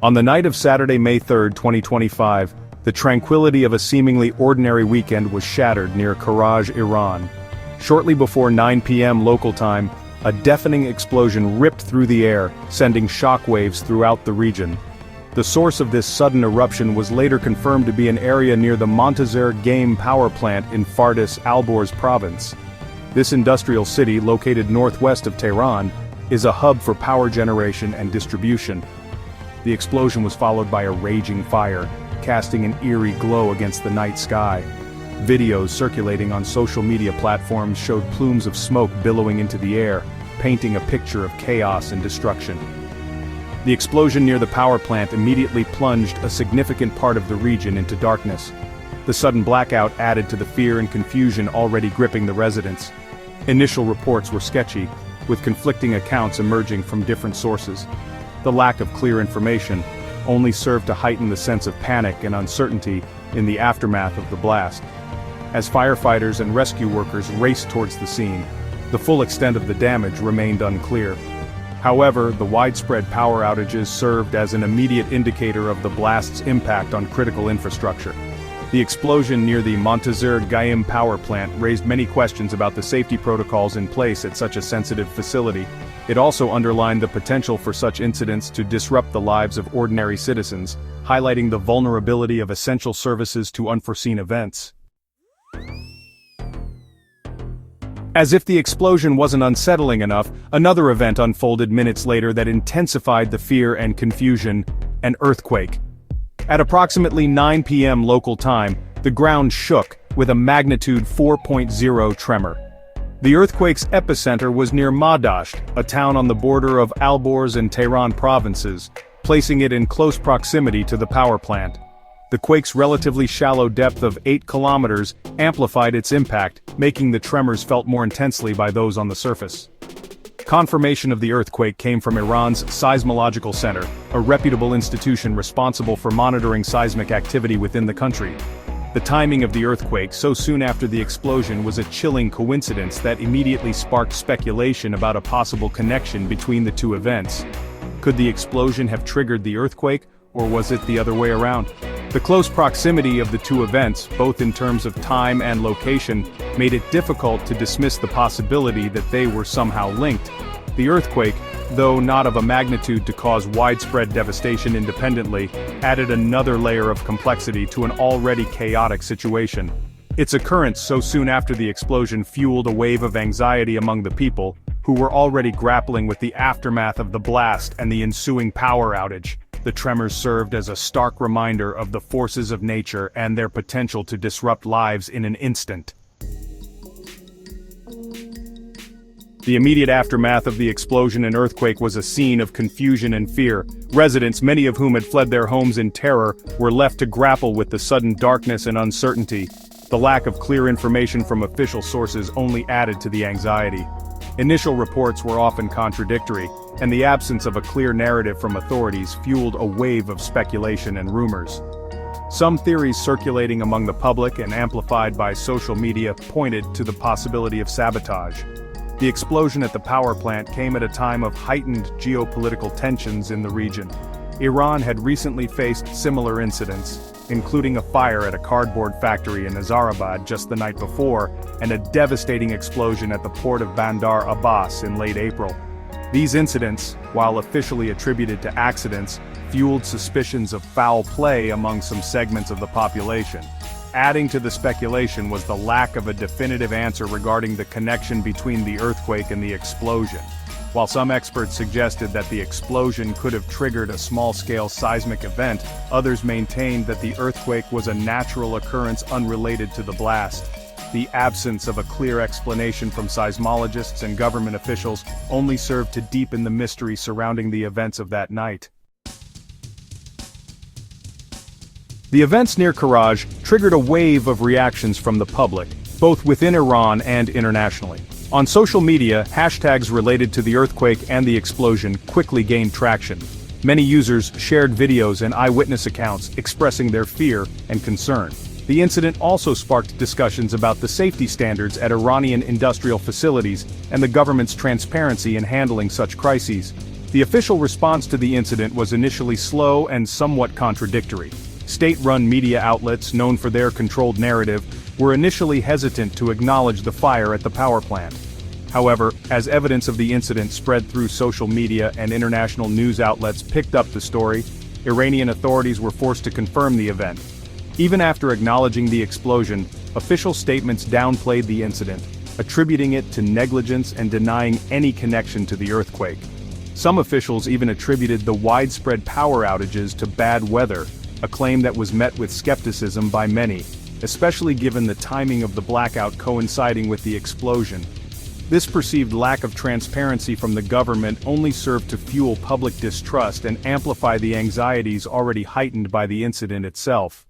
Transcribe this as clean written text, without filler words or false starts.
On the night of Saturday, May 3, 2025, the tranquility of a seemingly ordinary weekend was shattered near Karaj, Iran. Shortly before 9 p.m. local time, a deafening explosion ripped through the air, sending shockwaves throughout the region. The source of this sudden eruption was later confirmed to be an area near the Mantzur game power plant in Fardis Alborz province. This industrial city, located northwest of Tehran, is a hub for power generation and distribution. The explosion was followed by a raging fire, casting an eerie glow against the night sky. Videos circulating on social media platforms showed plumes of smoke billowing into the air, painting a picture of chaos and destruction. The explosion near the power plant immediately plunged a significant part of the region into darkness. The sudden blackout added to the fear and confusion already gripping the residents. Initial reports were sketchy, with conflicting accounts emerging from different sources. The lack of clear information only served to heighten the sense of panic and uncertainty in the aftermath of the blast. As firefighters and rescue workers raced towards the scene, the full extent of the damage remained unclear. However, the widespread power outages served as an immediate indicator of the blast's impact on critical infrastructure. The explosion near the Mantzur Gaim power plant raised many questions about the safety protocols in place at such a sensitive facility. It also underlined the potential for such incidents to disrupt the lives of ordinary citizens, highlighting the vulnerability of essential services to unforeseen events. As if the explosion wasn't unsettling enough, another event unfolded minutes later that intensified the fear and confusion: an earthquake. At approximately 9 p.m. local time, the ground shook, with a magnitude 4.0 tremor. The earthquake's epicenter was near Madasht, a town on the border of Alborz and Tehran provinces, placing it in close proximity to the power plant. The quake's relatively shallow depth of 8 kilometers amplified its impact, making the tremors felt more intensely by those on the surface. Confirmation of the earthquake came from Iran's Seismological Center, a reputable institution responsible for monitoring seismic activity within the country. The timing of the earthquake so soon after the explosion was a chilling coincidence that immediately sparked speculation about a possible connection between the two events. Could the explosion have triggered the earthquake, or was it the other way around? The close proximity of the two events, both in terms of time and location, made it difficult to dismiss the possibility that they were somehow linked. The earthquake, though not of a magnitude to cause widespread devastation independently, added another layer of complexity to an already chaotic situation. Its occurrence so soon after the explosion fueled a wave of anxiety among the people, who were already grappling with the aftermath of the blast and the ensuing power outage. The tremors served as a stark reminder of the forces of nature and their potential to disrupt lives in an instant. The immediate aftermath of the explosion and earthquake was a scene of confusion and fear. Residents, many of whom had fled their homes in terror, were left to grapple with the sudden darkness and uncertainty. The lack of clear information from official sources only added to the anxiety. Initial reports were often contradictory, and the absence of a clear narrative from authorities fueled a wave of speculation and rumors. Some theories circulating among the public and amplified by social media pointed to the possibility of sabotage. The explosion at the power plant came at a time of heightened geopolitical tensions in the region. Iran had recently faced similar incidents, including a fire at a cardboard factory in Nazarabad just the night before, and a devastating explosion at the port of Bandar Abbas in late April. These incidents, while officially attributed to accidents, fueled suspicions of foul play among some segments of the population. Adding to the speculation was the lack of a definitive answer regarding the connection between the earthquake and the explosion. While some experts suggested that the explosion could have triggered a small-scale seismic event, others maintained that the earthquake was a natural occurrence unrelated to the blast. The absence of a clear explanation from seismologists and government officials only served to deepen the mystery surrounding the events of that night. The events near Karaj triggered a wave of reactions from the public, both within Iran and internationally. On social media, hashtags related to the earthquake and the explosion quickly gained traction. Many users shared videos and eyewitness accounts expressing their fear and concern. The incident also sparked discussions about the safety standards at Iranian industrial facilities and the government's transparency in handling such crises. The official response to the incident was initially slow and somewhat contradictory. State-run media outlets, known for their controlled narrative, were initially hesitant to acknowledge the fire at the power plant. However, as evidence of the incident spread through social media and international news outlets picked up the story, Iranian authorities were forced to confirm the event. Even after acknowledging the explosion, official statements downplayed the incident, attributing it to negligence and denying any connection to the earthquake. Some officials even attributed the widespread power outages to bad weather, a claim that was met with skepticism by many, especially given the timing of the blackout coinciding with the explosion. This perceived lack of transparency from the government only served to fuel public distrust and amplify the anxieties already heightened by the incident itself.